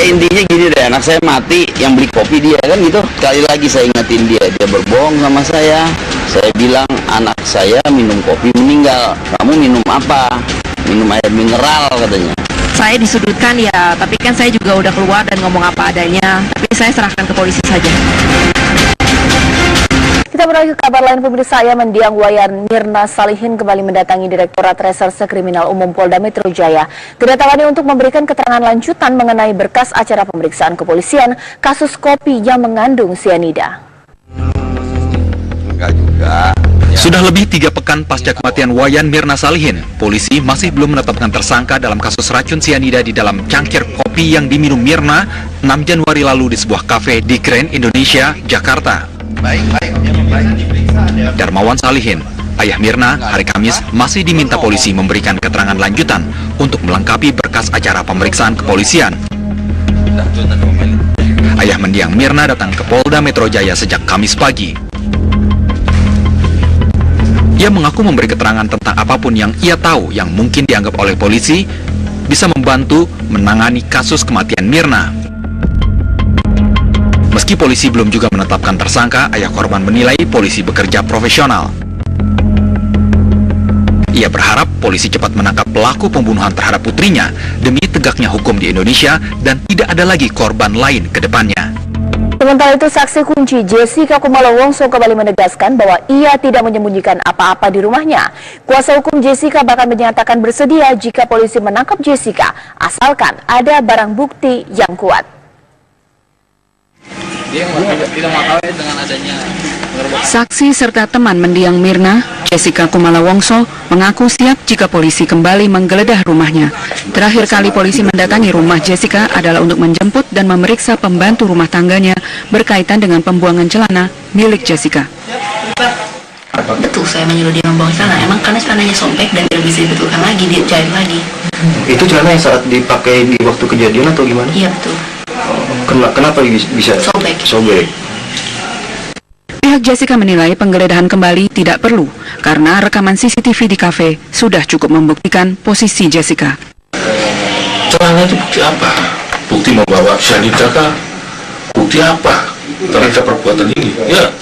intinya gini deh, anak saya mati, yang beli kopi dia kan gitu. Sekali lagi saya ingetin dia berbohong sama saya. Saya bilang anak saya minum kopi meninggal. Kamu minum apa? Minum air mineral katanya. Saya disudutkan ya, tapi kan saya juga udah keluar dan ngomong apa adanya. Tapi saya serahkan ke polisi saja. Kita beralih ke kabar lain, pemirsa. Mendiang Wayan Mirna Salihin kembali mendatangi Direktorat Reserse Kriminal Umum Polda Metro Jaya. Kedatangannya untuk memberikan keterangan lanjutan mengenai berkas acara pemeriksaan kepolisian kasus kopi yang mengandung sianida. Enggak juga. Sudah lebih 3 pekan pasca kematian Wayan Mirna Salihin, polisi masih belum menetapkan tersangka dalam kasus racun sianida di dalam cangkir kopi yang diminum Mirna 6 Januari lalu di sebuah kafe di Grand Indonesia, Jakarta. Darmawan Salihin, ayah Mirna, hari Kamis masih diminta polisi memberikan keterangan lanjutan untuk melengkapi berkas acara pemeriksaan kepolisian. Ayah mendiang Mirna datang ke Polda Metro Jaya sejak Kamis pagi. Ia mengaku memberi keterangan tentang apapun yang ia tahu yang mungkin dianggap oleh polisi bisa membantu menangani kasus kematian Mirna. Meski polisi belum juga menetapkan tersangka, ayah korban menilai polisi bekerja profesional. Ia berharap polisi cepat menangkap pelaku pembunuhan terhadap putrinya demi tegaknya hukum di Indonesia dan tidak ada lagi korban lain ke depannya. Sementara itu, saksi kunci Jessica Kumala Wongso kembali menegaskan bahwa ia tidak menyembunyikan apa-apa di rumahnya. Kuasa hukum Jessica bahkan menyatakan bersedia jika polisi menangkap Jessica, asalkan ada barang bukti yang kuat. Saksi serta teman mendiang Mirna, Jessica Kumala Wongso, mengaku siap jika polisi kembali menggeledah rumahnya. Terakhir kali polisi mendatangi rumah Jessica adalah untuk menjemput dan memeriksa pembantu rumah tangganya berkaitan dengan pembuangan celana milik Jessica. Betul, saya menyuruh dia membuang celana. Emang karena celananya sobek dan tidak bisa dibetulkan lagi, dia jahit lagi. Itu celana yang saat dipakai di waktu kejadian atau gimana? Iya, betul. Kenapa bisa sobek? Pihak Jessica menilai penggeledahan kembali tidak perlu karena rekaman CCTV di kafe sudah cukup membuktikan posisi Jessica. Celana itu bukti apa? Bukti membawa cyanida kah? Bukti apa terhadap perbuatan ini? Ya,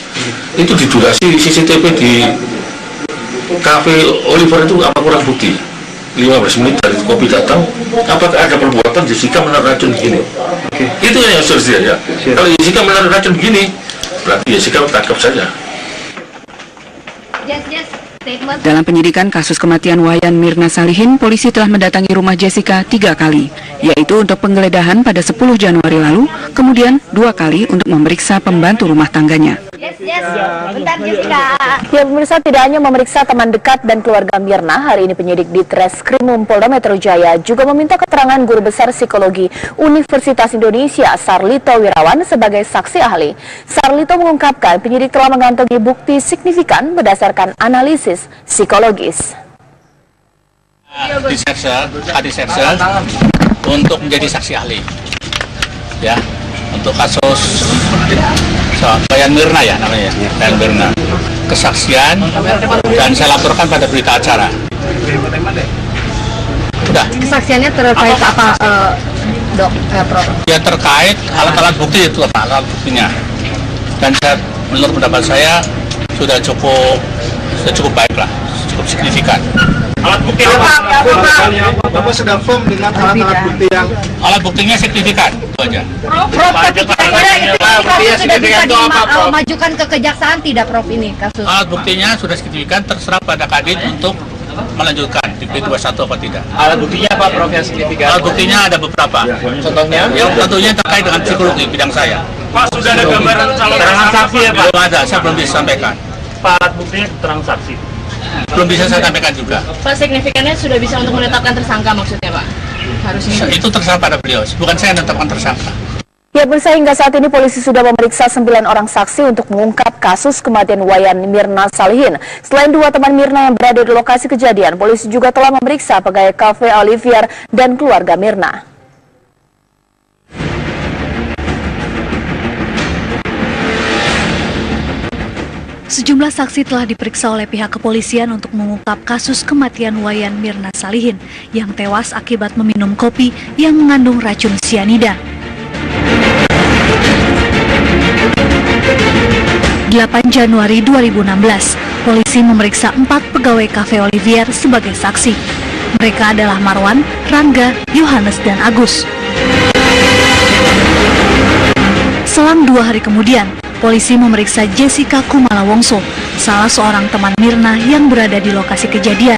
itu di durasi CCTV di kafe Oliver itu apa kurang bukti? 15 menit dari kopi datang, apakah ada perbuatan Jessica menaruh racun begini? Itu yang harus dia ya. Kalau Jessica menaruh racun begini, berarti Jessica tangkap saja. Dalam penyidikan kasus kematian Wayan Mirna Salihin, polisi telah mendatangi rumah Jessica 3 kali, yaitu untuk penggeledahan pada 10 Januari lalu, kemudian 2 kali untuk memeriksa pembantu rumah tangganya. Bentar, Jessica. Ya, pemirsa, tidak hanya memeriksa teman dekat dan keluarga Mirna, hari ini penyidik di Treskrimum Polda Metro Jaya juga meminta keterangan Guru Besar Psikologi Universitas Indonesia, Sarlito Wirawan, sebagai saksi ahli. Sarlito mengungkapkan penyidik telah mengantongi bukti signifikan berdasarkan analisis psikologis. Di Sersel untuk menjadi saksi ahli, ya, untuk kasus Wayan Mirna ya namanya, Wayan Mirna, kesaksian dan saya laporkan pada berita acara. Udah. Kesaksiannya terkait apa, dok? Ya terkait alat-alat bukti itu, alat buktinya. Dan menurut pendapat saya sudah cukup baik lah, cukup signifikan. Alat bukti apa? Bapak sudah firm dengan alat bukti yang... Alat buktinya signifikan, itu aja. Buktinya signifikan itu apa, Prof? Majukan ke kejaksaan tidak, Prof, ini kasus? Alat buktinya sudah signifikan, terserah pada Kadin untuk melanjutkan di P21 apa tidak. Alat buktinya apa, Prof, yang signifikan? Alat buktinya ada beberapa. Contohnya? Yang tentunya terkait dengan psikologi bidang saya. Pak, sudah ada gambaran keterangan saksi ya, Pak? Belum ada, saya belum bisa sampaikan. Pak, alat buktinya keterangan saksi? Belum bisa saya sampaikan juga. Pak, signifikannya sudah bisa untuk menetapkan tersangka maksudnya, Pak? Harusnya. Itu terserah pada beliau, bukan saya yang menetapkan tersangka. Ya, pemirsa, hingga saat ini polisi sudah memeriksa 9 orang saksi untuk mengungkap kasus kematian Wayan Mirna Salihin. Selain 2 teman Mirna yang berada di lokasi kejadian, polisi juga telah memeriksa pegawai kafe Olivier dan keluarga Mirna. Sejumlah saksi telah diperiksa oleh pihak kepolisian untuk mengungkap kasus kematian Wayan Mirna Salihin yang tewas akibat meminum kopi yang mengandung racun sianida. 8 Januari 2016, polisi memeriksa 4 pegawai Cafe Olivier sebagai saksi. Mereka adalah Marwan, Rangga, Yohanes, dan Agus. Selang 2 hari kemudian, polisi memeriksa Jessica Kumalawongso, salah seorang teman Mirna yang berada di lokasi kejadian.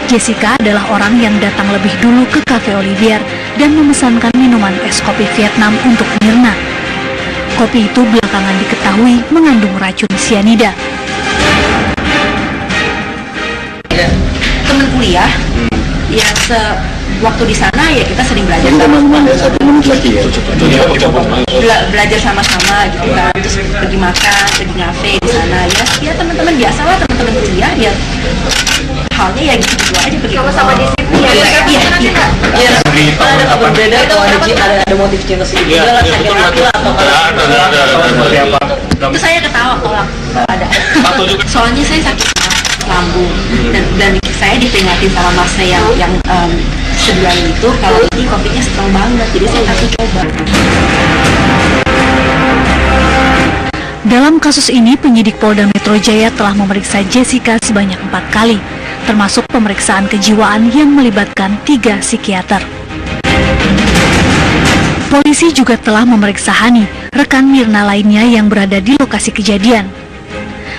Jessica adalah orang yang datang lebih dulu ke Cafe Olivier dan memesankan minuman es kopi Vietnam untuk Mirna. Kopi itu belakangan diketahui mengandung racun sianida. Teman kuliah, ya waktu di sana ya kita sering belajar belajar sama-sama gitu kan, terus pergi makan, pergi ngafe di sana ya teman-teman biasa lah, teman-teman kuliah ya halnya ya gitu aja pergi sama-sama di situ ya. Iya. Ada berbeda atau ada motif cinta sedikit lah sakit hati atau apa? Itu saya ketawa kalau ada. Soalnya saya sakit lambung dan saya diperingatin sama masnya yang sebelumnya itu kalau ini kopinya strong banget, jadi saya langsung coba. Dalam kasus ini, penyidik Polda Metro Jaya telah memeriksa Jessica sebanyak 4 kali, termasuk pemeriksaan kejiwaan yang melibatkan 3 psikiater. Polisi juga telah memeriksa Hani, rekan Mirna lainnya yang berada di lokasi kejadian.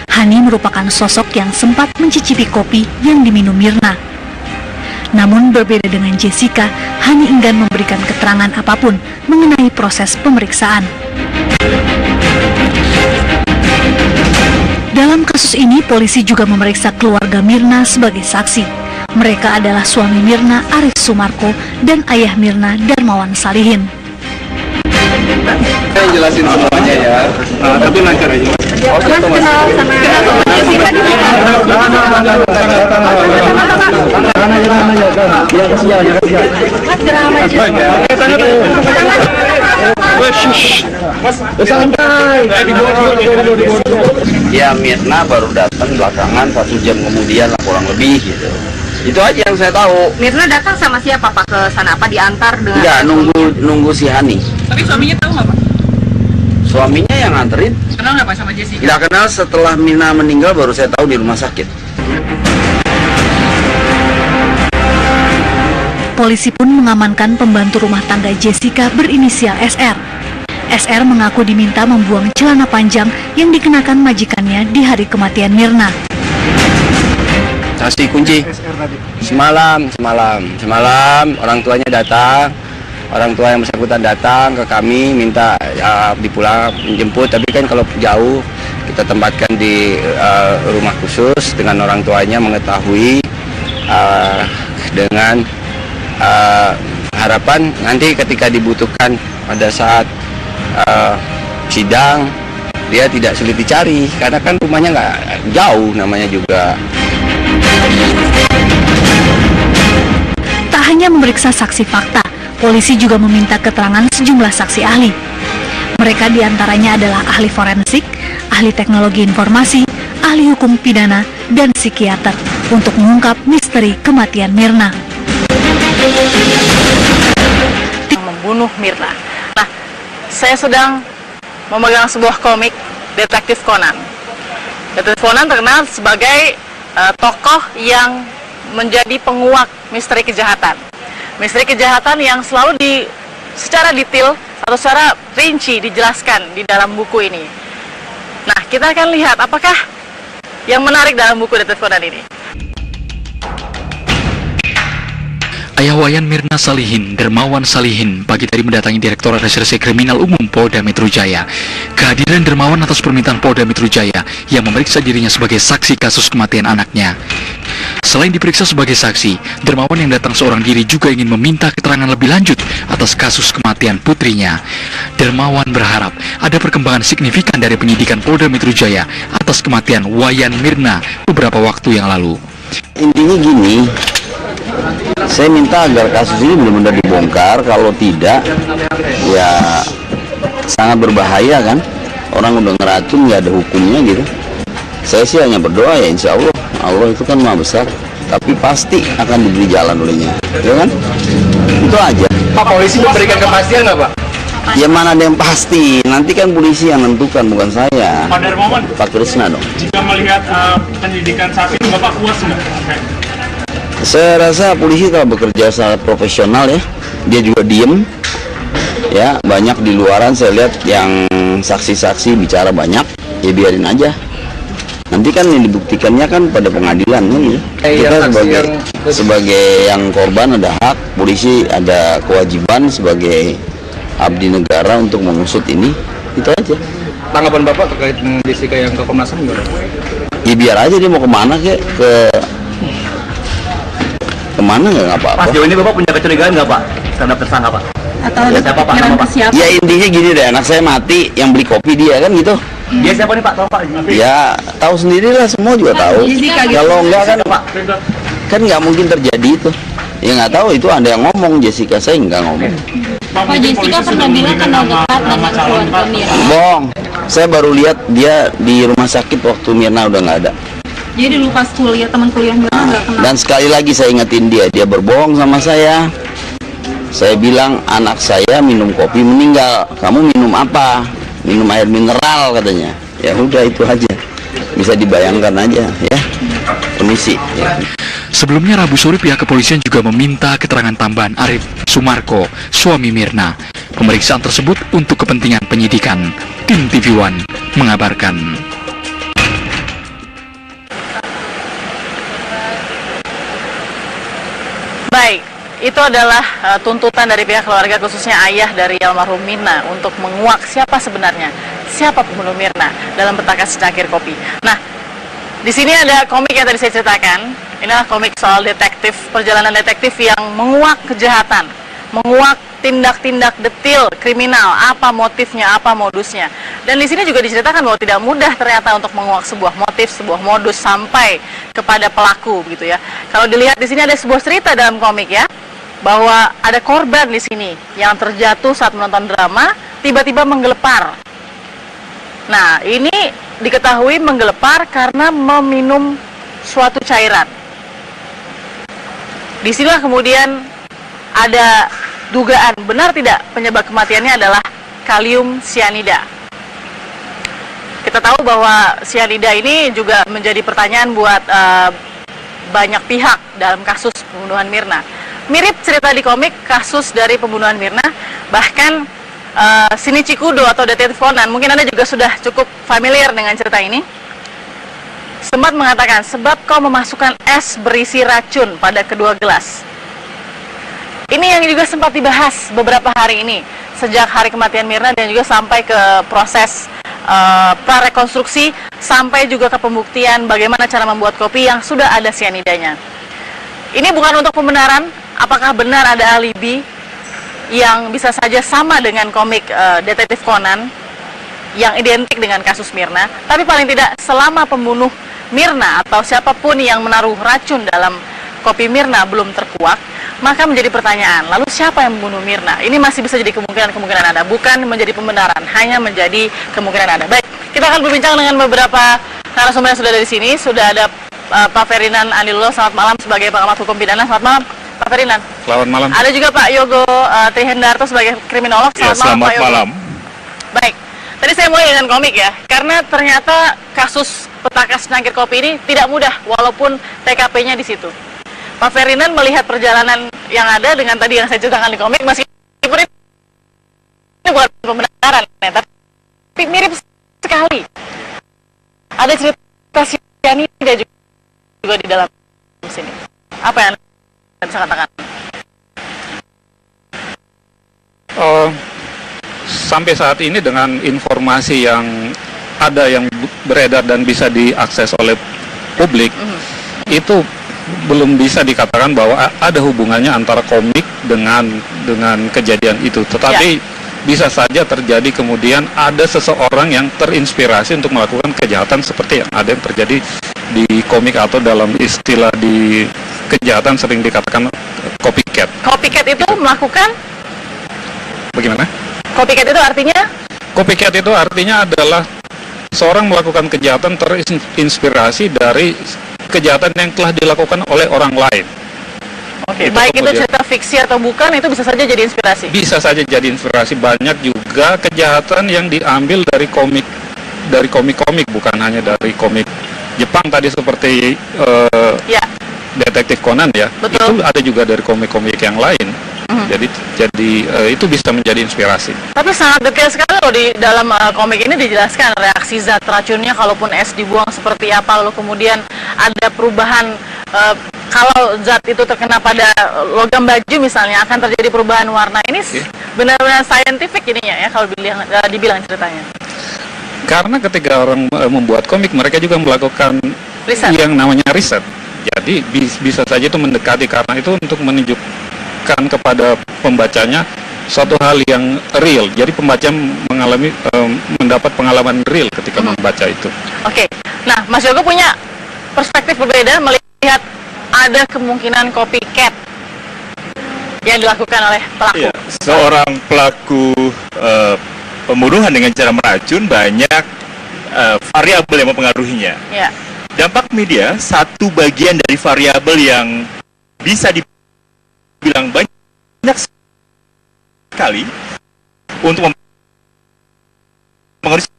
Hani merupakan sosok yang sempat mencicipi kopi yang diminum Mirna. Namun berbeda dengan Jessica, Hani enggan memberikan keterangan apapun mengenai proses pemeriksaan. Dalam kasus ini, polisi juga memeriksa keluarga Mirna sebagai saksi. Mereka adalah suami Mirna, Aris Sumarko, dan ayah Mirna, Darmawan Salihin. Saya jelasin semuanya ya, tapi lancar aja. Ya Mirna baru datang belakangan 1 jam kemudian lah kurang lebih gitu. Itu aja yang saya tahu. Mirna datang sama siapa Pak ke sana? Apa diantar dengan? Enggak, nunggu si Hani. Tapi suaminya tahu nggak Pak? Suaminya yang nganterin. Kenal nggak Pak sama Jessica? Tidak kenal, setelah Mirna meninggal baru saya tahu di rumah sakit. Polisi pun mengamankan pembantu rumah tangga Jessica berinisial SR. SR mengaku diminta membuang celana panjang yang dikenakan majikannya di hari kematian Mirna. Kasih kunci. Semalam orang tuanya datang, orang tua yang bersangkutan datang ke kami minta dipulang menjemput, tapi kan kalau jauh kita tempatkan di rumah khusus dengan orang tuanya mengetahui dengan harapan nanti ketika dibutuhkan pada saat sidang dia tidak sulit dicari karena kan rumahnya nggak jauh namanya juga. Tak hanya memeriksa saksi fakta, polisi juga meminta keterangan sejumlah saksi ahli. Mereka diantaranya adalah ahli forensik, ahli teknologi informasi, ahli hukum pidana, dan psikiater untuk mengungkap misteri kematian Mirna. Membunuh Mirna. Nah, saya sedang memegang sebuah komik Detektif Conan. Detektif Conan terkenal sebagai tokoh yang menjadi penguak misteri kejahatan. Misteri kejahatan yang selalu secara detail atau secara rinci dijelaskan di dalam buku ini. Nah, kita akan lihat apakah yang menarik dalam buku Detektif Conan ini. Ayah Wayan Mirna Salihin, Darmawan Salihin, pagi tadi mendatangi Direktorat Reserse Kriminal Umum Polda Metro Jaya. Kehadiran Darmawan atas permintaan Polda Metro Jaya yang memeriksa dirinya sebagai saksi kasus kematian anaknya. Selain diperiksa sebagai saksi, Darmawan yang datang seorang diri juga ingin meminta keterangan lebih lanjut atas kasus kematian putrinya. Darmawan berharap ada perkembangan signifikan dari penyidikan Polda Metro Jaya atas kematian Wayan Mirna beberapa waktu yang lalu. Intinya gini, saya minta agar kasus ini benar-benar dibongkar. Kalau tidak, ya sangat berbahaya kan. Orang udah ngeracun, nggak ada hukumnya gitu. Saya sih hanya berdoa ya insya Allah. Allah itu kan maha besar, tapi pasti akan diberi jalan olehnya, ya kan? Itu aja. Pak, polisi memberikan kepastian nggak Pak? Ya mana ada yang pasti, nanti kan polisi yang menentukan, bukan saya. Pak Darmawan, Pak Krisna dong. jika melihat penyidikan saat ini, Bapak puas nggak? Saya rasa polisi telah bekerja sangat profesional ya. Dia juga diem. Ya, banyak di luaran saya lihat yang saksi-saksi bicara banyak, ya biarin aja. Nanti kan yang dibuktikannya kan pada pengadilan kan ya. Kita sebagai yang korban ada hak, polisi ada kewajiban sebagai abdi negara untuk mengusut ini, itu aja. Tanggapan Bapak terkait Jessica yang ke Komnas HAM gimana? Ya biar aja dia mau kemana kek, kemana nggak apa-apa. Pas jauh ini Bapak punya kecurigaan nggak Pak terhadap tersangka Pak? Atau Ya, siapa Pak? Nama Pak? Ya intinya gini deh, anak saya mati, yang beli kopi dia kan gitu. Dia siapa nih Pak? Tahu Pak? Ya tahu sendirilah, semua juga tahu. Kalau enggak kan nggak mungkin terjadi itu. Ya nggak tahu, itu ada yang ngomong, Jessica, saya nggak ngomong. Pak Jessica pernah bilang kenal dekat dengan keluarga Mirna. Bohong, saya baru lihat dia di rumah sakit waktu Mirna udah nggak ada. Jadi dulu pas kuliah, teman kuliah Mirna nggak kenal. Dan sekali lagi saya ingetin dia berbohong sama saya. Saya bilang anak saya minum kopi meninggal. Kamu minum apa? Minum air mineral katanya. Ya udah itu aja. Bisa dibayangkan aja ya. Permisi. Ya. Sebelumnya Rabu sore pihak kepolisian juga meminta keterangan tambahan Arif Sumarko, suami Mirna. Pemeriksaan tersebut untuk kepentingan penyidikan. Tim TV One mengabarkan. Baik, itu adalah tuntutan dari pihak keluarga, khususnya ayah dari almarhum Mirna, untuk menguak siapa sebenarnya, siapa pembunuh Mirna dalam petakan secangkir kopi. Nah, di sini ada komik yang tadi saya ceritakan. Inilah komik soal detektif, perjalanan detektif yang menguak kejahatan, menguak tindak-tindak detil kriminal, apa motifnya, apa modusnya. Dan di sini juga diceritakan bahwa tidak mudah ternyata untuk menguak sebuah motif, sebuah modus sampai kepada pelaku, gitu ya. Kalau dilihat di sini ada sebuah cerita dalam komik ya, bahwa ada korban di sini yang terjatuh saat menonton drama, tiba-tiba menggelepar. Nah, ini diketahui menggelepar karena meminum suatu cairan. Disinilah kemudian ada dugaan, benar tidak penyebab kematiannya adalah kalium sianida. Kita tahu bahwa sianida ini juga menjadi pertanyaan buat banyak pihak dalam kasus pembunuhan Mirna. Mirip cerita di komik kasus dari pembunuhan Mirna, bahkan Shinichi Kudo atau Detektif Conan, mungkin Anda juga sudah cukup familiar dengan cerita ini, sempat mengatakan, sebab kau memasukkan es berisi racun pada kedua gelas. Ini yang juga sempat dibahas beberapa hari ini, sejak hari kematian Mirna dan juga sampai ke proses prarekonstruksi, sampai juga ke pembuktian bagaimana cara membuat kopi yang sudah ada sianidanya. Ini bukan untuk pembenaran, apakah benar ada alibi yang bisa saja sama dengan komik Detektif Conan yang identik dengan kasus Mirna, tapi paling tidak selama pembunuh Mirna atau siapapun yang menaruh racun dalam kopi Mirna belum terkuak, maka menjadi pertanyaan, lalu siapa yang membunuh Mirna? Ini masih bisa jadi kemungkinan ada, bukan menjadi pembenaran, hanya menjadi kemungkinan ada. Baik, kita akan berbincang dengan beberapa narasumber yang sudah ada di sini. Sudah ada Pak Ferdinand Andilulo, selamat malam, sebagai pengamat hukum pidana. Selamat malam, Pak Ferdinand. Selamat malam. Ada juga Pak Yogo Trihendarto sebagai kriminolog. Selamat malam, Pak Yogo. Malam. Baik, tadi saya mulai dengan komik ya, karena ternyata kasus petakan secangkir kopi ini tidak mudah, walaupun TKP-nya di situ. Pak Ferdinand melihat perjalanan yang ada dengan tadi yang saya ceritakan di komik, meskipun ini bukan pembenaran, ya, tapi mirip sekali. Ada cerita sianida juga di dalam sini. Apa yang Anda bisa katakan? Sampai saat ini dengan informasi yang ada yang beredar dan bisa diakses oleh publik, itu belum bisa dikatakan bahwa ada hubungannya antara komik dengan kejadian itu. Tetapi bisa saja terjadi kemudian ada seseorang yang terinspirasi untuk melakukan kejahatan seperti yang ada yang terjadi di komik, atau dalam istilah di kejahatan sering dikatakan copycat. Copycat itu melakukan? Bagaimana? Copycat itu artinya? Copycat itu artinya adalah seorang melakukan kejahatan terinspirasi dari kejahatan yang telah dilakukan oleh orang lain. Oke, baik itu cerita fiksi atau bukan, itu bisa saja jadi inspirasi. Bisa saja jadi inspirasi. Banyak juga kejahatan yang diambil dari komik, bukan hanya dari komik Jepang tadi seperti Detektif Conan ya. Betul. Itu ada juga dari komik-komik yang lain. Jadi itu bisa menjadi inspirasi. Tapi sangat detail sekali loh di dalam komik ini dijelaskan reaksi zat racunnya kalaupun es dibuang seperti apa, lalu kemudian ada perubahan kalau zat itu terkena pada logam baju misalnya akan terjadi perubahan warna. Ini benar-benar scientific ininya ya kalau dibilang ceritanya. Karena ketika orang membuat komik, mereka juga melakukan riset. Yang namanya riset. Jadi bisa saja itu mendekati, karena itu untuk menunjukkan kepada pembacanya suatu hal yang real. Jadi pembaca mendapat pengalaman real ketika membaca itu. Oke. Nah, Mas Yogo punya perspektif berbeda melihat ada kemungkinan copycat yang dilakukan oleh pelaku. Ya, seorang pelaku pembunuhan dengan cara meracun banyak variabel yang mempengaruhinya. Ya. Dampak media satu bagian dari variabel yang bisa dibilang banyak sekali untuk mempengaruhi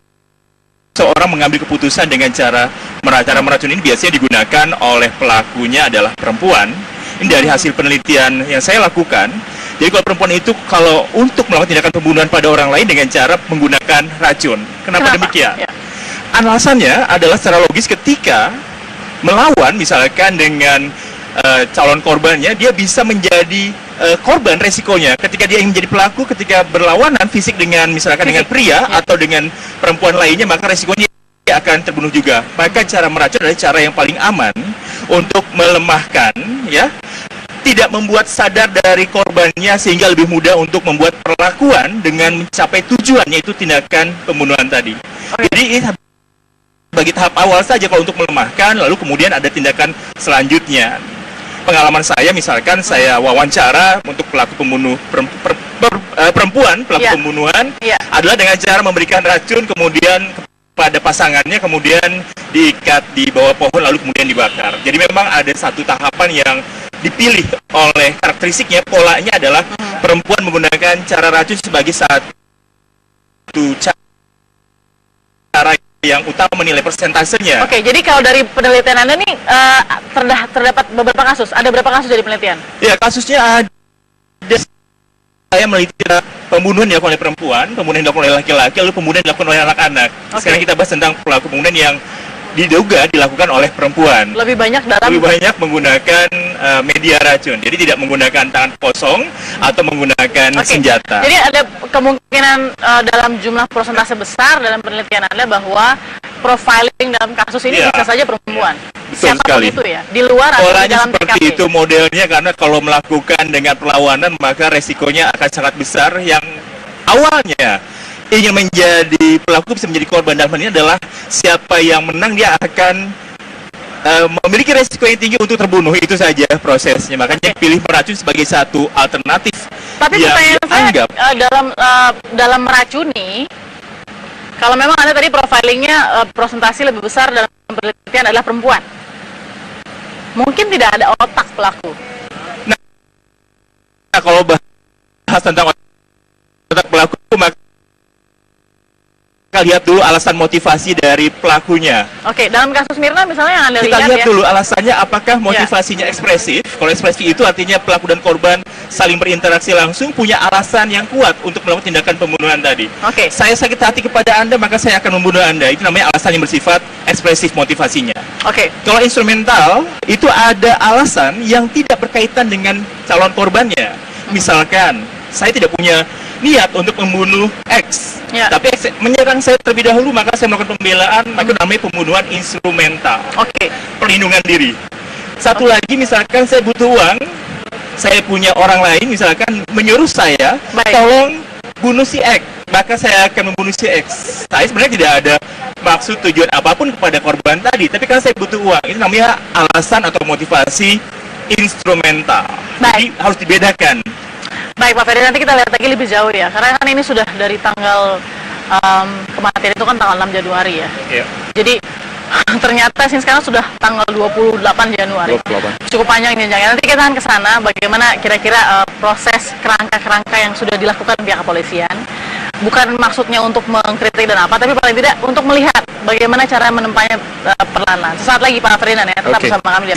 seorang mengambil keputusan dengan cara meracun ini. Biasanya digunakan oleh pelakunya adalah perempuan. Ini dari hasil penelitian yang saya lakukan. Jadi kalau perempuan itu kalau untuk melakukan tindakan pembunuhan pada orang lain dengan cara menggunakan racun. Kenapa? Demikian? Ya. Alasannya adalah secara logis ketika melawan misalkan dengan calon korbannya, dia bisa menjadi korban resikonya. Ketika dia ingin menjadi pelaku, ketika berlawanan fisik dengan misalkan dengan pria atau dengan perempuan lainnya, maka resikonya dia akan terbunuh juga. Maka cara meracun adalah cara yang paling aman untuk melemahkan, ya, tidak membuat sadar dari korbannya sehingga lebih mudah untuk membuat perlakuan dengan mencapai tujuannya, itu tindakan pembunuhan tadi. Jadi ini bagi tahap awal saja kalau untuk melemahkan, lalu kemudian ada tindakan selanjutnya. Pengalaman saya misalkan saya wawancara untuk pelaku pembunuh perempuan, pelaku pembunuhan adalah dengan cara memberikan racun kemudian pada pasangannya, kemudian diikat di bawah pohon lalu kemudian dibakar. Jadi memang ada satu tahapan yang dipilih oleh karakteristiknya, polanya adalah perempuan menggunakan cara racun sebagai satu cara yang utama menilai persentasenya. Oke, jadi kalau dari penelitian Anda nih terdapat beberapa kasus. Ada berapa kasus dari penelitian? Ya, kasusnya ada. Saya meliti pembunuhan dilakukan oleh perempuan, pembunuhan dilakukan oleh laki-laki, lalu pembunuhan dilakukan oleh anak-anak. Sekarang kita bahas tentang pelaku pembunuhan yang diduga dilakukan oleh perempuan. Lebih banyak menggunakan media racun. Jadi tidak menggunakan tangan kosong atau menggunakan senjata. Jadi ada kemungkinan dalam jumlah persentase besar dalam penelitian Anda bahwa profiling dalam kasus ini bisa saja perempuan. Betul sekali. Itu ya, di luar atau di dalam seperti TKP. itu modelnya, karena kalau melakukan dengan perlawanan maka resikonya akan sangat besar. Yang awalnya ingin menjadi pelaku bisa menjadi korban. Dalam hal ini adalah siapa yang menang dia akan memiliki resiko yang tinggi untuk terbunuh. Itu saja prosesnya. Makanya pilih meracun sebagai satu alternatif. Tapi pertanyaan saya dalam meracuni, kalau memang Anda tadi profilingnya presentasi lebih besar dalam penelitian adalah perempuan, mungkin tidak ada otak pelaku. Nah, kalau bahas tentang otak pelaku, maka lihat dulu alasan motivasi dari pelakunya. Oke, dalam kasus Mirna misalnya yang Anda kita lihat ya. dulu alasannya apakah motivasinya ekspresif. Kalau ekspresif itu artinya pelaku dan korban saling berinteraksi langsung, punya alasan yang kuat untuk melakukan tindakan pembunuhan tadi. Oke. Saya sakit hati kepada Anda, maka saya akan membunuh Anda. Itu namanya alasan yang bersifat ekspresif motivasinya. Oke. Kalau instrumental, itu ada alasan yang tidak berkaitan dengan calon korbannya. Misalkan, saya tidak punya niat untuk membunuh X, tapi X menyerang saya terlebih dahulu, maka saya melakukan pembelaan, maka namanya pembunuhan instrumental. Perlindungan diri. Satu lagi, misalkan saya butuh uang, saya punya orang lain misalkan menyuruh saya, tolong bunuh si X, maka saya akan membunuh si X. Saya sebenarnya tidak ada maksud tujuan apapun kepada korban tadi, tapi kan saya butuh uang. Itu namanya alasan atau motivasi instrumental. Jadi harus dibedakan. Baik Pak Ferry, nanti kita lihat lagi lebih jauh ya, karena kan ini sudah dari tanggal kematian itu kan tanggal 6 Januari ya. Jadi ternyata sih sekarang sudah tanggal 28 Januari. 28. Cukup panjang jenjangnya. Nanti kita akan ke sana bagaimana kira-kira proses kerangka-kerangka yang sudah dilakukan pihak kepolisian. Bukan maksudnya untuk mengkritik dan apa, tapi paling tidak untuk melihat bagaimana cara menempanya perlahan. Sesaat lagi Pak Ferdinand ya, tetap bersama kami.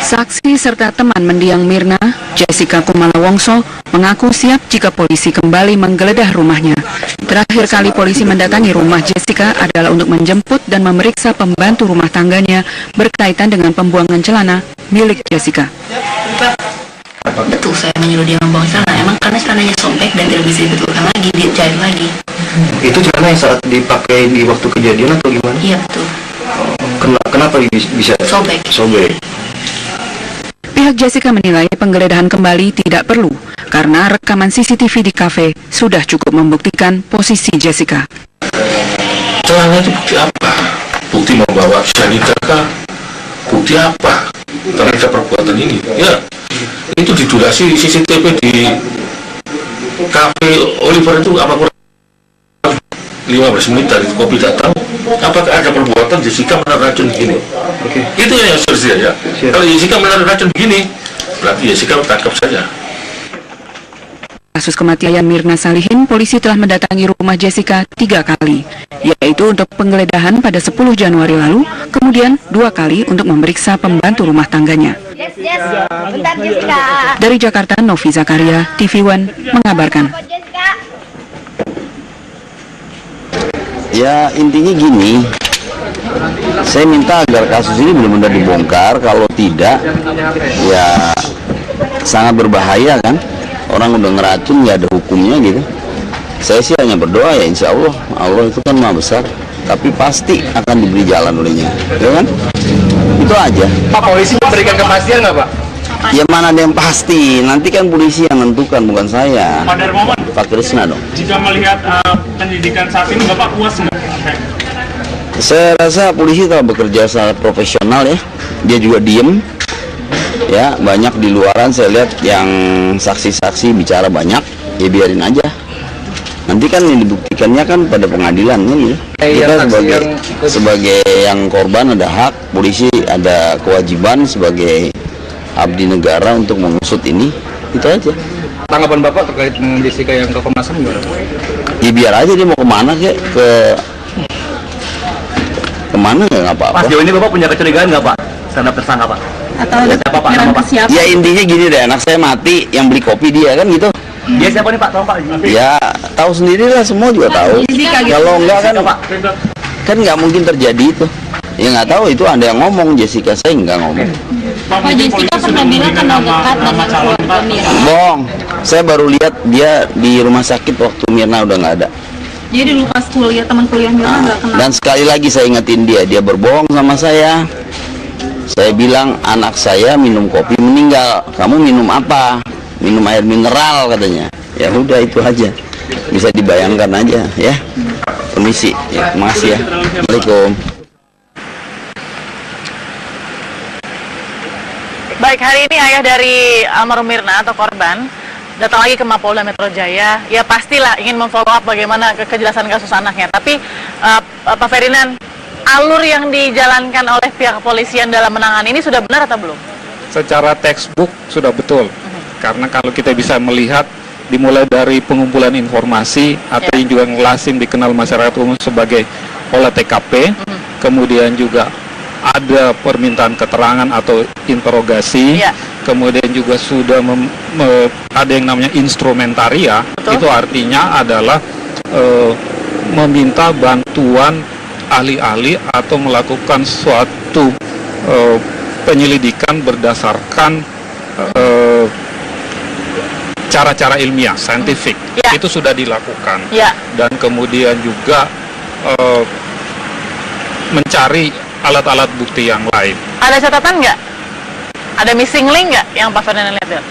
Saksi serta teman mendiang Mirna, Jessica Kumala Wongso, mengaku siap jika polisi kembali menggeledah rumahnya. Terakhir kali polisi mendatangi rumah Jessica adalah untuk menjemput dan memeriksa pembantu rumah tangganya berkaitan dengan pembuangan celana milik Jessica. Betul, saya menyuruh dia membuang celana. Emang karena celananya sobek dan tidak bisa dibetulkan lagi, dijahit lagi. Itu celana yang saat dipakai di waktu kejadian atau gimana? Iya betul. Kenapa bisa sobek? Pihak Jessica menilai penggeledahan kembali tidak perlu karena rekaman CCTV di kafe sudah cukup membuktikan posisi Jessica. Celana itu bukti apa? Bukti membawa cyanida kah? Bukti apa terhadap perbuatan ini? Ya, itu di durasi CCTV di kafe Oliver itu apa kurang 15 menit dari kopi datang. Apakah ada perbuatan Jessica menaruh racun begini? Itu yang harus dilihat ya. Kalau Jessica menaruh racun begini, berarti Jessica tangkap saja. Kasus kematian Mirna Salihin, polisi telah mendatangi rumah Jessica 3 kali, yaitu untuk penggeledahan pada 10 Januari lalu, kemudian 2 kali untuk memeriksa pembantu rumah tangganya. Bentar Jessica. Dari Jakarta, Novi Zakaria, TV One mengabarkan. Ya intinya gini, saya minta agar kasus ini benar-benar dibongkar. Kalau tidak, ya sangat berbahaya kan. Orang udah ngeracun, nggak ada hukumnya gitu. Saya sih hanya berdoa ya, insya Allah, Allah itu kan maha besar, tapi pasti akan diberi jalan olehnya, ya kan? Itu aja. Pak, polisi memberikan kepastian nggak Pak? Ya mana ada yang pasti, nanti kan polisi yang menentukan, bukan saya. Pak Darmawan, Pak Krisna dong. jika melihat penyidikan saat ini, Bapak puas nggak? Saya rasa polisi telah bekerja sangat profesional ya. Dia juga diem. Ya, banyak di luaran saya lihat yang saksi-saksi bicara banyak, ya biarin aja. Nanti kan yang dibuktikannya kan pada pengadilan kan gitu. Kita sebagai yang korban ada hak, polisi ada kewajiban sebagai abdi negara untuk mengusut ini. Itu aja. Tanggapan Bapak terkait dengan Jessica yang ke Komnas HAM gimana? Ya biar aja dia mau kemana kek, kemana ya nggak apa-apa. Pas jauh ini Bapak punya kecurigaan nggak Pak terhadap tersangka Pak? Atau siapa Pak? Nama Pak? Ya intinya gini deh, anak saya mati, yang beli kopi dia kan gitu. Dia siapa nih Pak? Tahu Pak? Ya tahu sendiri lah, semua juga tahu. Kalau enggak kan nggak mungkin terjadi itu. Ya nggak tahu, itu ada yang ngomong, Jessica, saya nggak ngomong. Pak Jessica pernah bilang kenal dekat dengan keluarga Mirna. Bohong, saya baru lihat dia di rumah sakit waktu Mirna udah nggak ada. Jadi dulu pas kuliah, teman kuliah Mirna nggak kenal. Dan sekali lagi saya ingetin dia berbohong sama saya. Saya bilang anak saya minum kopi meninggal. Kamu minum apa? Minum air mineral katanya. Ya udah itu aja. Bisa dibayangkan aja ya. Permisi. Ya, makasih ya. Assalamualaikum. Baik, hari ini ayah dari almarhum Mirna atau korban datang lagi ke Mapolda Metro Jaya. Ya pastilah ingin memfollow up bagaimana kejelasan kasus anaknya. Tapi Pak Ferdinand, alur yang dijalankan oleh pihak kepolisian dalam menangani ini sudah benar atau belum? Secara textbook sudah betul. Karena kalau kita bisa melihat dimulai dari pengumpulan informasi atau yang juga lazim dikenal masyarakat umum sebagai olah TKP, kemudian juga ada permintaan keterangan atau interogasi, kemudian juga sudah ada yang namanya instrumentaria. Itu artinya adalah meminta bantuan ahli-ahli atau melakukan suatu penyelidikan berdasarkan cara-cara ilmiah, saintifik. Itu sudah dilakukan. Dan kemudian juga mencari alat-alat bukti yang lain. Ada catatan nggak? Ada missing link nggak yang Pak Ferdinand lihat?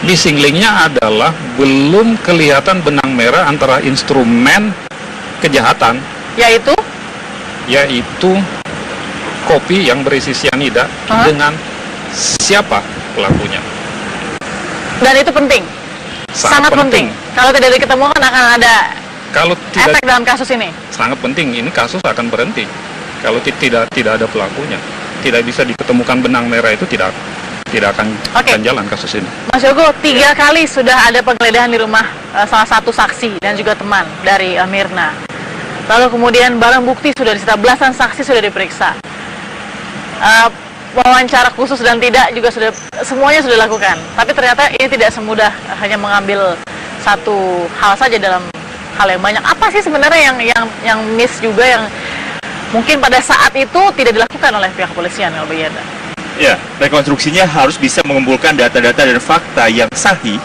Missing linknya adalah belum kelihatan benang merah antara instrumen kejahatan, yaitu kopi yang berisi cyanida dengan siapa pelakunya. Dan itu penting, sangat penting. Kalau tidak diketemukan akan ada efek dalam kasus ini. Sangat penting, ini kasus akan berhenti. Kalau tidak ada pelakunya, tidak bisa diketemukan benang merah itu tidak akan jalan kasus ini. Mas Yogo, 3 kali sudah ada penggeledahan di rumah salah satu saksi dan juga teman dari Mirna. Lalu kemudian barang bukti sudah disita, belasan saksi sudah diperiksa. Wawancara khusus dan tidak juga semuanya sudah dilakukan. Tapi ternyata ini tidak semudah hanya mengambil satu hal saja dalam hal yang banyak. Apa sih sebenarnya yang miss juga, yang mungkin pada saat itu tidak dilakukan oleh pihak kepolisian kalau bagi Anda? Ya, rekonstruksinya harus bisa mengumpulkan data-data dan fakta yang sahih,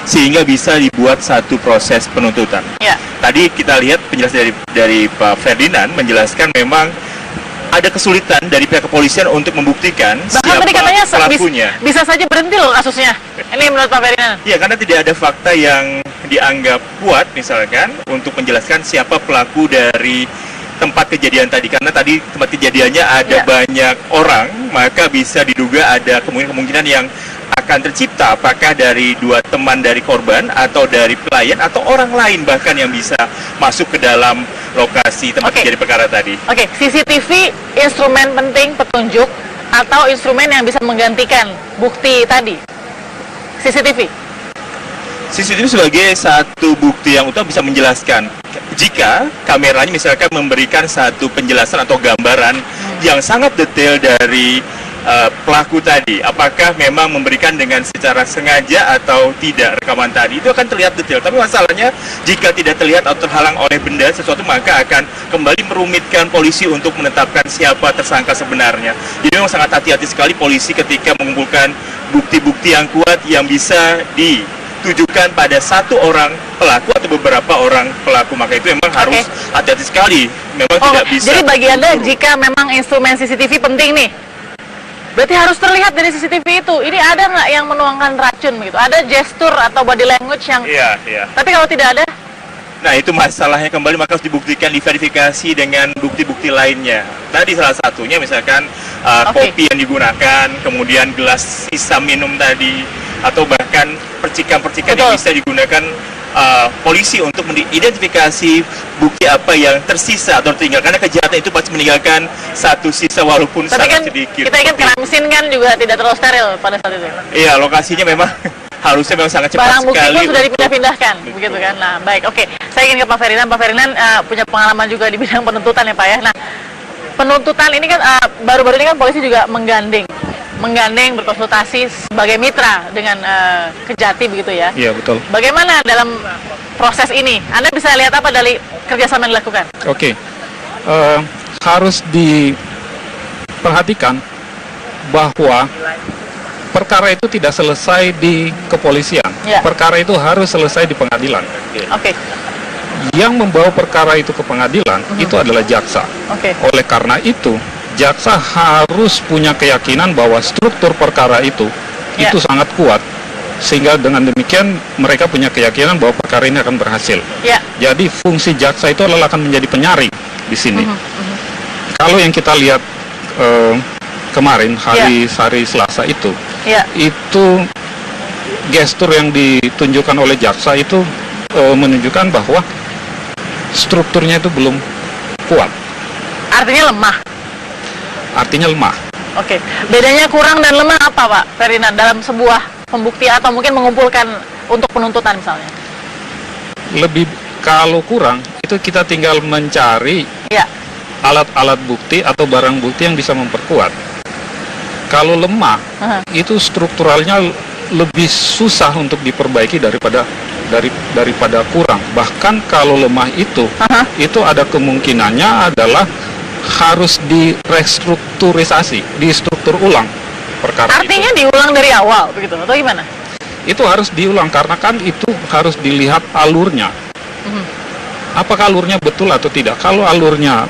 sehingga bisa dibuat satu proses penuntutan. Tadi kita lihat penjelasan dari Pak Ferdinand menjelaskan memang ada kesulitan dari pihak kepolisian untuk membuktikan siapa tadi katanya pelakunya. Bisa saja berhenti loh kasusnya. Ini menurut Pak Ferdinand. Ya, karena tidak ada fakta yang dianggap kuat misalkan untuk menjelaskan siapa pelaku dari tempat kejadian tadi, karena tadi tempat kejadiannya ada banyak orang, maka bisa diduga ada kemungkinan yang akan tercipta, apakah dari 2 teman dari korban atau dari pelayan atau orang lain bahkan yang bisa masuk ke dalam lokasi tempat kejadian perkara tadi. CCTV instrumen penting petunjuk atau instrumen yang bisa menggantikan bukti tadi? CCTV sebagai satu bukti yang utama bisa menjelaskan jika kameranya misalkan memberikan satu penjelasan atau gambaran yang sangat detail dari pelaku tadi, apakah memang memberikan dengan secara sengaja atau tidak rekaman tadi, itu akan terlihat detail. Tapi masalahnya jika tidak terlihat atau terhalang oleh benda sesuatu, maka akan kembali merumitkan polisi untuk menetapkan siapa tersangka sebenarnya. Jadi memang sangat hati-hati sekali polisi ketika mengumpulkan bukti-bukti yang kuat yang bisa ditujukan pada satu orang pelaku atau beberapa orang pelaku, maka itu memang harus hati-hati sekali. Memang tidak bisa. Jadi bagi Anda, jika memang instrumen CCTV penting nih, berarti harus terlihat dari CCTV itu. Ini ada nggak yang menuangkan racun begitu? Ada gestur atau body language yang... Iya. Tapi kalau tidak ada? Nah, itu masalahnya kembali, maka harus dibuktikan, diverifikasi dengan bukti-bukti lainnya. Tadi salah satunya misalkan kopi yang digunakan, kemudian gelas sisa minum tadi, atau bahkan percikan-percikan yang bisa digunakan polisi untuk mengidentifikasi bukti apa yang tersisa atau tertinggal, karena kejahatan itu pasti meninggalkan satu sisa walaupun sangat sedikit. Kita ingat Keramsin kan juga tidak terlalu steril pada saat itu. Iya, lokasinya memang harusnya memang sangat cepat barang sekali. Barang bukti pun sudah dipindah-pindahkan, begitu kan. Nah, baik, saya ingin ke Pak Ferdinand. Pak Ferdinand punya pengalaman juga di bidang penuntutan ya Pak ya. Nah, penuntutan ini kan baru-baru ini kan polisi juga menggandeng berkonsultasi sebagai mitra dengan Kejati begitu ya. Iya, betul. Bagaimana dalam proses ini? Anda bisa lihat apa dari kerjasama yang dilakukan? Harus diperhatikan bahwa perkara itu tidak selesai di kepolisian. Perkara itu harus selesai di pengadilan. Yang membawa perkara itu ke pengadilan itu adalah jaksa. Oleh karena itu, jaksa harus punya keyakinan bahwa struktur perkara itu sangat kuat, sehingga dengan demikian mereka punya keyakinan bahwa perkara ini akan berhasil. Jadi fungsi jaksa itu adalah akan menjadi penyaring di sini. Kalau yang kita lihat kemarin hari Selasa itu gestur yang ditunjukkan oleh jaksa itu menunjukkan bahwa strukturnya itu belum kuat. Artinya lemah. Bedanya kurang dan lemah apa Pak Ferdinand dalam sebuah pembuktian atau mungkin mengumpulkan untuk penuntutan misalnya? Kalau kurang itu kita tinggal mencari alat-alat bukti atau barang bukti yang bisa memperkuat. Kalau lemah itu strukturalnya lebih susah untuk diperbaiki daripada kurang. Bahkan kalau lemah itu ada kemungkinannya adalah harus direstrukturisasi, distruktur ulang perkara. Artinya itu diulang dari awal begitu atau gimana? Itu harus diulang karena kan itu harus dilihat alurnya. Apakah alurnya betul atau tidak? Kalau alurnya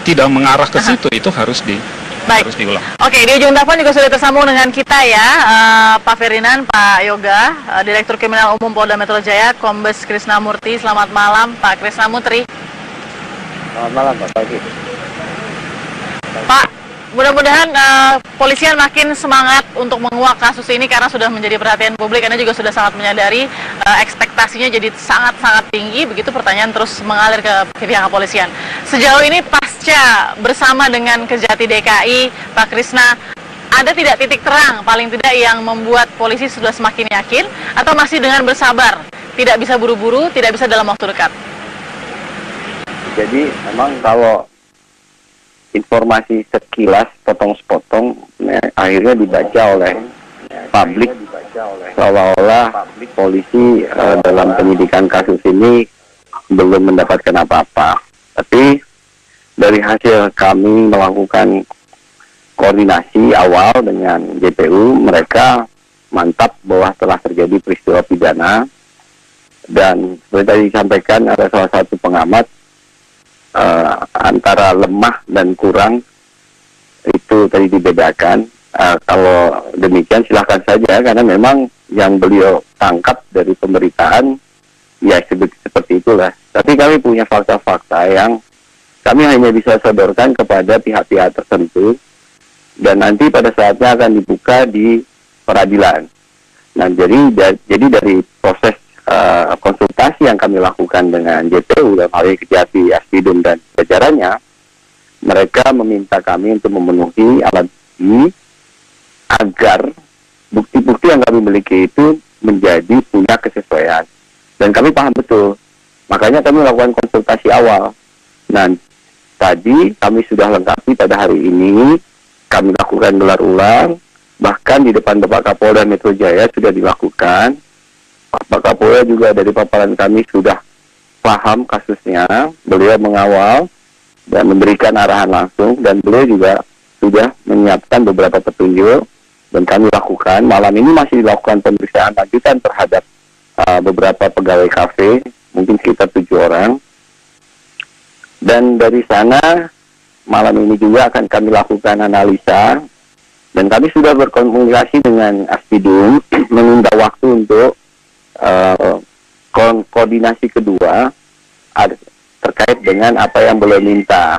tidak mengarah ke situ, itu harus diulang. Di ujung telepon juga sudah tersambung dengan kita ya, Pak Ferdinand, Pak Yoga, Direktur Kriminal Umum Polda Metro Jaya, Kombes Krisnamurti. Selamat malam, Pak Krisnamurti. Selamat malam, Pak Pagi. Pak, mudah-mudahan polisian makin semangat untuk menguak kasus ini karena sudah menjadi perhatian publik. Anda juga sudah sangat menyadari ekspektasinya jadi sangat-sangat tinggi. Begitu pertanyaan terus mengalir ke pihak kepolisian. Sejauh ini pasca pasca bersama dengan Kejati DKI, Pak Krisna, ada tidak titik terang paling tidak yang membuat polisi sudah semakin yakin, atau masih dengan bersabar, tidak bisa buru-buru, tidak bisa dalam waktu dekat? Jadi memang kalau informasi sekilas potong-sepotong akhirnya dibaca oleh publik seolah-olah polisi dalam penyidikan kasus ini belum mendapatkan apa-apa. Tapi dari hasil kami melakukan koordinasi awal dengan JPU, mereka mantap bahwa telah terjadi peristiwa pidana, dan seperti tadi disampaikan ada salah satu pengamat antara lemah dan kurang itu tadi dibedakan. Kalau demikian silahkan saja, karena memang yang beliau tangkap dari pemberitaan ya seperti itulah. Tapi kami punya fakta-fakta yang kami hanya bisa sodorkan kepada pihak-pihak tertentu, dan nanti pada saatnya akan dibuka di peradilan. Nah, jadi dari proses konsultasi yang kami lakukan dengan JPU dan hal Kejati, Aspidum dan jajarannya, mereka meminta kami untuk memenuhi alat bukti agar bukti-bukti yang kami miliki itu menjadi punya kesesuaian. Dan kami paham betul, makanya kami melakukan konsultasi awal. Nah, tadi kami sudah lengkapi pada hari ini, kami lakukan gelar ulang, bahkan di depan Bapak Kapolda Metro Jaya sudah dilakukan. Pak Kapolda juga dari paparan kami sudah paham kasusnya, beliau mengawal dan memberikan arahan langsung, dan beliau juga sudah menyiapkan beberapa petunjuk, dan kami lakukan. Malam ini masih dilakukan pemeriksaan lanjutan terhadap beberapa pegawai kafe, mungkin sekitar 7 orang. Dan dari sana, malam ini juga akan kami lakukan analisa, dan kami sudah berkomunikasi dengan Aspidum, menunda waktu untuk koordinasi kedua terkait dengan apa yang beliau minta.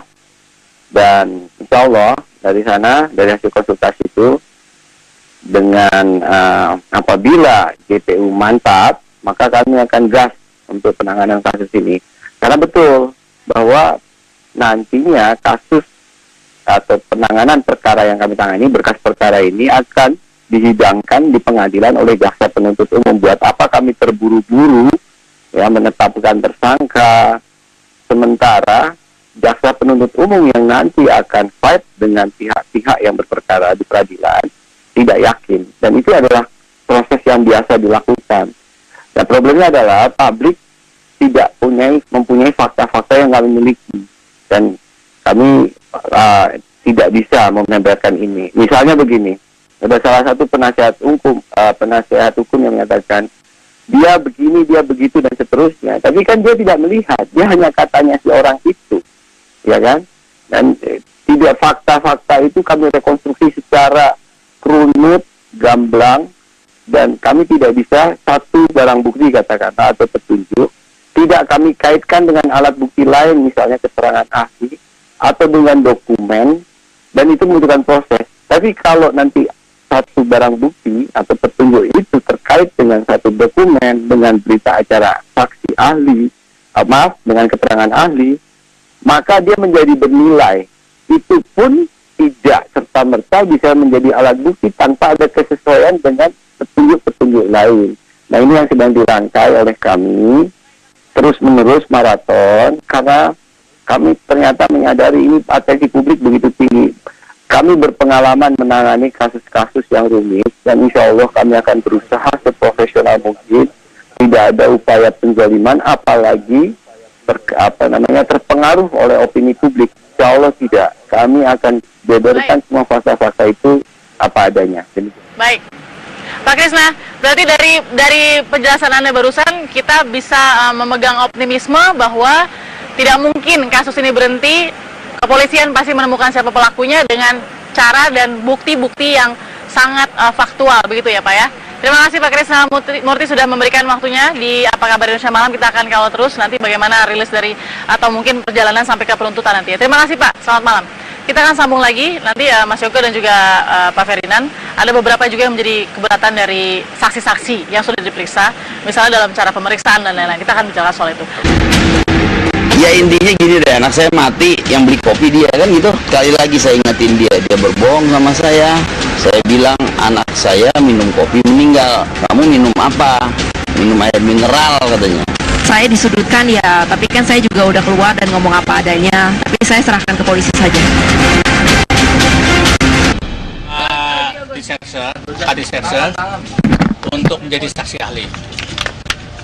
Dan insya Allah dari sana, dari hasil konsultasi itu, dengan apabila JPU mantap, maka kami akan gas untuk penanganan kasus ini. Karena betul bahwa nantinya kasus atau penanganan perkara yang kami tangani, berkas perkara ini akan dihidangkan di pengadilan oleh jaksa penuntut umum. Buat apa kami terburu-buru ya menetapkan tersangka, sementara jaksa penuntut umum yang nanti akan fight dengan pihak-pihak yang berperkara di peradilan tidak yakin. Dan itu adalah proses yang biasa dilakukan. Dan problemnya adalah publik tidak mempunyai fakta-fakta yang kami miliki, dan kami tidak bisa membeberkan ini. Misalnya begini, ada salah satu penasihat hukum yang mengatakan dia begini, dia begitu, dan seterusnya. Tapi kan dia tidak melihat, dia hanya katanya si orang itu, ya kan? Dan tidak fakta-fakta itu kami rekonstruksi secara runut, gamblang, dan kami tidak bisa satu barang bukti kata-kata atau petunjuk tidak kami kaitkan dengan alat bukti lain, misalnya keterangan ahli atau dengan dokumen, dan itu membutuhkan proses. Tapi kalau nanti satu barang bukti atau petunjuk itu terkait dengan satu dokumen, dengan berita acara saksi ahli, dengan keterangan ahli, maka dia menjadi bernilai. Itu pun tidak serta-merta bisa menjadi alat bukti tanpa ada kesesuaian dengan petunjuk-petunjuk lain. Nah, ini yang sedang dirangkai oleh kami, terus-menerus maraton, karena kami ternyata menyadari ini atensi publik begitu tinggi. Kami berpengalaman menangani kasus-kasus yang rumit, dan insya Allah kami akan berusaha seprofesional mungkin. Tidak ada upaya penzaliman, apalagi terpengaruh oleh opini publik. Insya Allah tidak. Kami akan beberkan semua fakta-fakta itu apa adanya. Baik, Pak Krisna, berarti dari penjelasan Anda barusan kita bisa memegang optimisme bahwa tidak mungkin kasus ini berhenti. Kepolisian pasti menemukan siapa pelakunya dengan cara dan bukti-bukti yang sangat faktual, begitu ya Pak ya. Terima kasih Pak Krisna Murty sudah memberikan waktunya di Apa Kabar Indonesia Malam. Kita akan kawal terus nanti bagaimana rilis dari atau mungkin perjalanan sampai ke penuntutan nanti ya. Terima kasih Pak, selamat malam. Kita akan sambung lagi nanti Mas Yoko dan juga Pak Ferdinand. Ada beberapa juga yang menjadi keberatan dari saksi-saksi yang sudah diperiksa, misalnya dalam cara pemeriksaan dan lain-lain. Kita akan bicara soal itu. Ya, Ya intinya gini deh, anak saya mati, yang beli kopi dia kan gitu. Sekali lagi saya ingetin dia berbohong sama saya. Saya bilang anak saya minum kopi meninggal. Kamu minum apa? Minum air mineral katanya. Saya disudutkan ya, tapi kan saya juga udah keluar dan ngomong apa adanya. Tapi saya serahkan ke polisi saja. Diserse untuk menjadi saksi ahli,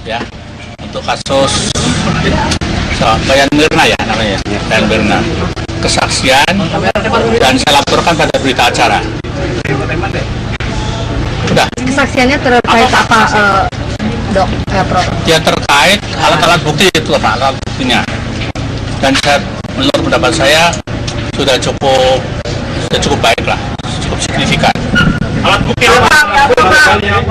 ya, untuk kasus Wayan Mirna ya namanya, Wayan Mirna, kesaksian dan saya laporkan pada berita acara. Udah. Kesaksiannya terkait apa, Dok? Prof? Ya terkait alat-alat bukti itu apa alat buktinya. Dan menurut pendapat saya sudah cukup baik lah, cukup signifikan. Alat bukti apa?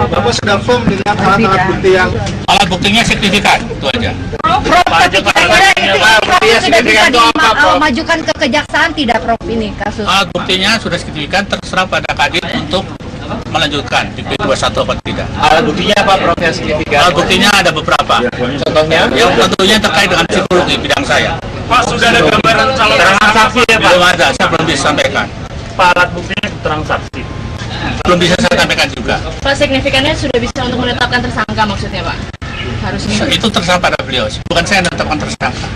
Bapak sudah firm dengan alat-alat bukti yang Alat buktinya signifikan, itu aja. Prof, kira-kira itu sudah bisa dimajukan ke kejaksaan tidak, Prof, ini kasus? Alat buktinya sudah signifikan, terserah pada Kadin untuk melanjutkan di P21 atau tidak. Alat buktinya apa, Prof, yang signifikan? Alat buktinya ada beberapa. Contohnya? Yang tentunya terkait dengan psikologi bidang saya. Pak, sudah ada gambaran calon saksi ya, Pak? Belum ada, saya belum bisa sampaikan. Pak, alat buktinya keterangan saksi. Belum bisa saya sampaikan juga. Pak, signifikannya sudah bisa untuk menetapkan tersangka maksudnya, Pak? Harusnya. Itu terserah pada beliau, bukan saya yang menetapkan tersangka.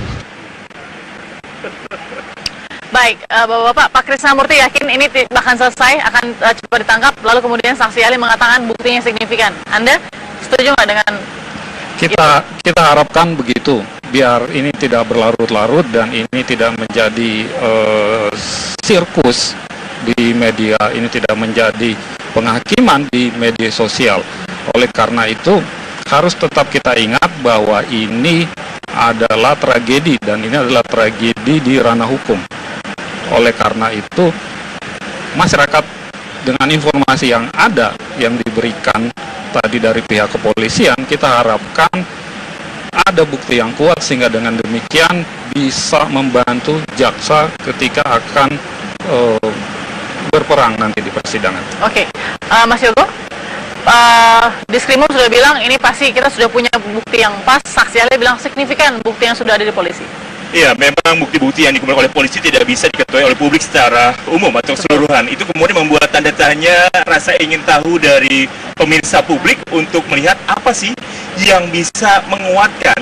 Baik, Bapak-Bapak, Pak Krisnamurti yakin ini bahkan selesai, akan cepat ditangkap, lalu kemudian saksi ahli mengatakan buktinya signifikan. Anda setuju nggak dengan kita harapkan begitu, biar ini tidak berlarut-larut dan ini tidak menjadi sirkus di media, ini tidak menjadi penghakiman di media sosial. Oleh karena itu harus tetap kita ingat bahwa ini adalah tragedi dan ini adalah tragedi di ranah hukum. Oleh karena itu masyarakat dengan informasi yang ada yang diberikan tadi dari pihak kepolisian, kita harapkan ada bukti yang kuat sehingga dengan demikian bisa membantu jaksa ketika akan berperang nanti di persidangan. Oke, Mas Yogo, Diskrimum sudah bilang ini pasti kita sudah punya bukti yang pas, saksi ahli bilang signifikan bukti yang sudah ada di polisi. Iya, memang bukti-bukti yang dikumpulkan oleh polisi tidak bisa diketahui oleh publik secara umum atau keseluruhan. Itu kemudian membuat tanda tanya, rasa ingin tahu dari pemirsa publik untuk melihat apa sih yang bisa menguatkan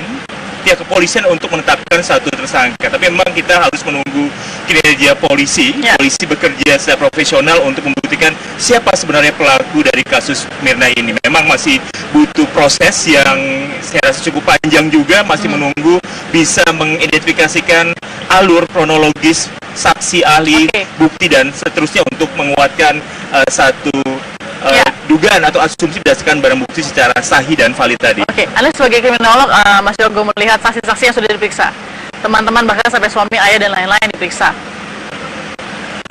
pihak kepolisian untuk menetapkan satu tersangka. Tapi memang kita harus menunggu kinerja polisi. Polisi bekerja secara profesional untuk membuktikan siapa sebenarnya pelaku dari kasus Mirna ini. Memang masih butuh proses yang saya rasa cukup panjang juga, masih menunggu bisa mengidentifikasikan alur kronologis saksi ahli, bukti dan seterusnya untuk menguatkan satu dugaan atau asumsi berdasarkan barang bukti secara sahih dan valid tadi. Oke, Anda sebagai kriminolog, Mas Yogo melihat saksi-saksi yang sudah diperiksa, teman-teman bahkan sampai suami, ayah dan lain-lain diperiksa.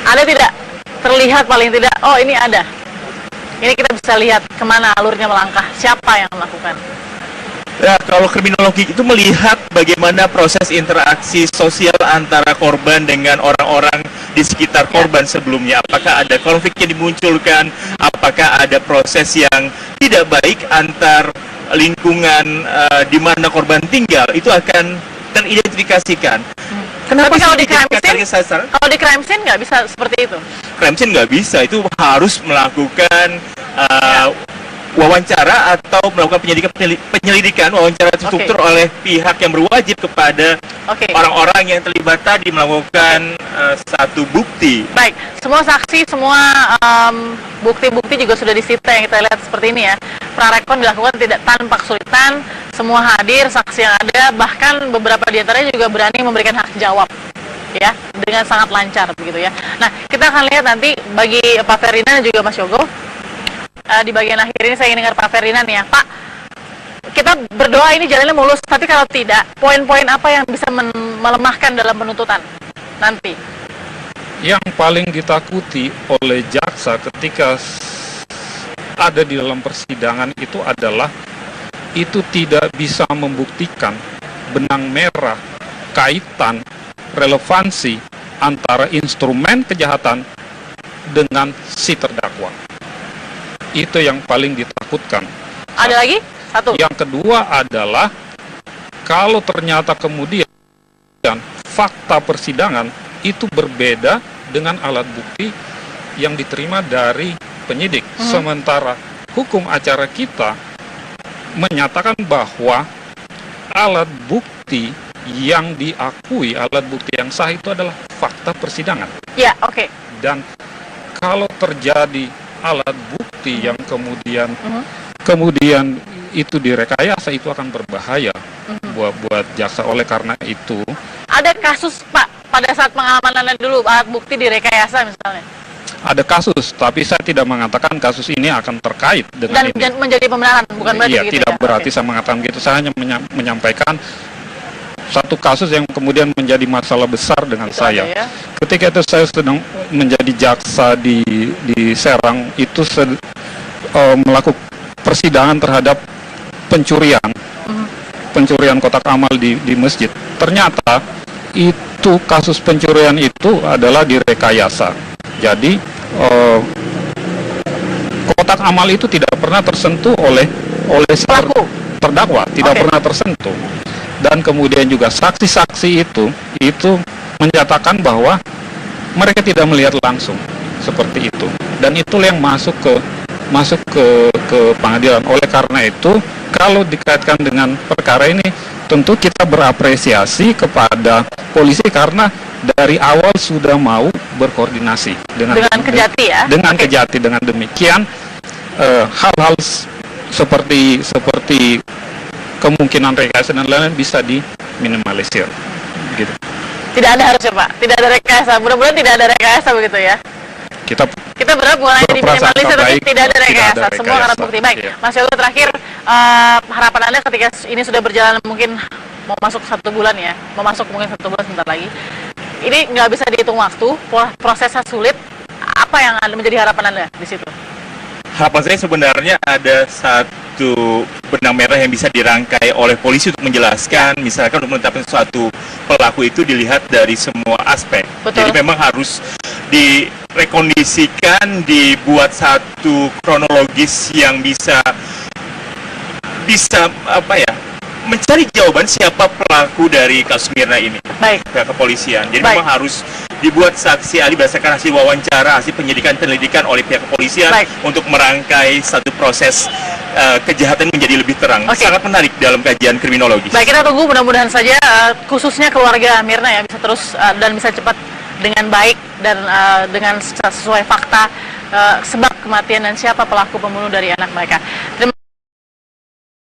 Ada tidak terlihat paling tidak, oh ini ada. Ini kita bisa lihat kemana alurnya melangkah, siapa yang melakukan. Ya, kalau kriminologi itu melihat bagaimana proses interaksi sosial antara korban dengan orang-orang di sekitar korban sebelumnya. Apakah ada konflik yang dimunculkan, apakah ada proses yang tidak baik antar lingkungan di mana korban tinggal, itu akan teridentifikasikan. Tapi kalau di crime scene nggak bisa seperti itu. Crime scene nggak bisa, itu harus melakukan wawancara atau melakukan penyelidikan, wawancara terstruktur oleh pihak yang berwajib kepada orang-orang yang terlibat tadi melakukan satu bukti. Baik, semua saksi, semua bukti-bukti juga sudah disita yang kita lihat seperti ini ya. Prarekon dilakukan tidak tanpa kesulitan, semua hadir, saksi yang ada, bahkan beberapa di antaranya juga berani memberikan hak jawab, ya, dengan sangat lancar begitu ya. Nah, kita akan lihat nanti bagi Pak Ferdinand dan juga Mas Yogo. Di bagian akhir ini saya ingin dengar Pak Ferdinand ya. Pak, kita berdoa ini jalannya mulus, tapi kalau tidak, poin-poin apa yang bisa melemahkan dalam penuntutan nanti? Yang paling ditakuti oleh jaksa ketika ada di dalam persidangan itu adalah itu tidak bisa membuktikan benang merah, kaitan, relevansi antara instrumen kejahatan dengan si terdakwa. Itu yang paling ditakutkan. Ada lagi? Satu. Yang kedua adalah kalau ternyata kemudian fakta persidangan itu berbeda dengan alat bukti yang diterima dari penyidik. Sementara hukum acara kita menyatakan bahwa alat bukti yang diakui, alat bukti yang sah itu adalah fakta persidangan. Ya, oke. Dan kalau terjadi alat bukti yang kemudian itu direkayasa, itu akan berbahaya buat jaksa. Oleh karena itu, ada kasus Pak pada saat pengalaman Anda dulu alat bukti direkayasa misalnya. ada kasus, tapi saya tidak mengatakan kasus ini akan terkait dengan dan menjadi pembenaran, bukan berarti iya, begitu tidak ya? berarti saya mengatakan begitu. Saya hanya menyampaikan satu kasus yang kemudian menjadi masalah besar dengan itu saya. Ya? Ketika itu saya sedang menjadi jaksa di Serang, itu melakukan persidangan terhadap pencurian kotak amal di masjid. Ternyata itu kasus pencurian itu adalah direkayasa. Jadi kotak amal itu tidak pernah tersentuh oleh si terdakwa, tidak pernah tersentuh. Dan kemudian juga saksi-saksi itu menyatakan bahwa mereka tidak melihat langsung seperti itu. Dan itulah yang masuk ke pengadilan. Oleh karena itu, kalau dikaitkan dengan perkara ini, tentu kita berapresiasi kepada polisi karena dari awal sudah mau berkoordinasi dengan Kejati ya. Dengan Kejati, dengan demikian hal-hal seperti kemungkinan rekayasa dan lain-lain bisa diminimalisir. Gitu. Tidak ada harusnya Pak, tidak ada rekayasa. Mudah-mudahan tidak ada rekayasa begitu ya. Kita berharap bukan hanya diminimalisir, tapi tidak ada rekayasa. Semua karena bukti. Baik, iya. Mas Yogo, terakhir harapan Anda ketika ini sudah berjalan mungkin mau masuk 1 bulan ya, mau masuk mungkin 1 bulan sebentar lagi. Ini nggak bisa dihitung waktu, prosesnya sulit. Apa yang menjadi harapan Anda di situ? Harapan saya sebenarnya ada satu benang merah yang bisa dirangkai oleh polisi untuk menjelaskan, misalkan untuk menetapkan suatu pelaku itu dilihat dari semua aspek. Betul. Jadi memang harus direkondisikan, dibuat satu kronologis yang bisa mencari jawaban siapa pelaku dari kasus Mirna ini. Baik. Pihak kepolisian. Jadi memang harus dibuat saksi ahli berdasarkan hasil wawancara, hasil penyelidikan oleh pihak kepolisian untuk merangkai satu proses kejahatan menjadi lebih terang. Sangat menarik dalam kajian kriminologis. Baik, kita tunggu mudah-mudahan saja khususnya keluarga Mirna ya bisa terus dan bisa cepat dengan baik dan dengan sesuai fakta sebab kematian dan siapa pelaku pembunuh dari anak mereka. Terima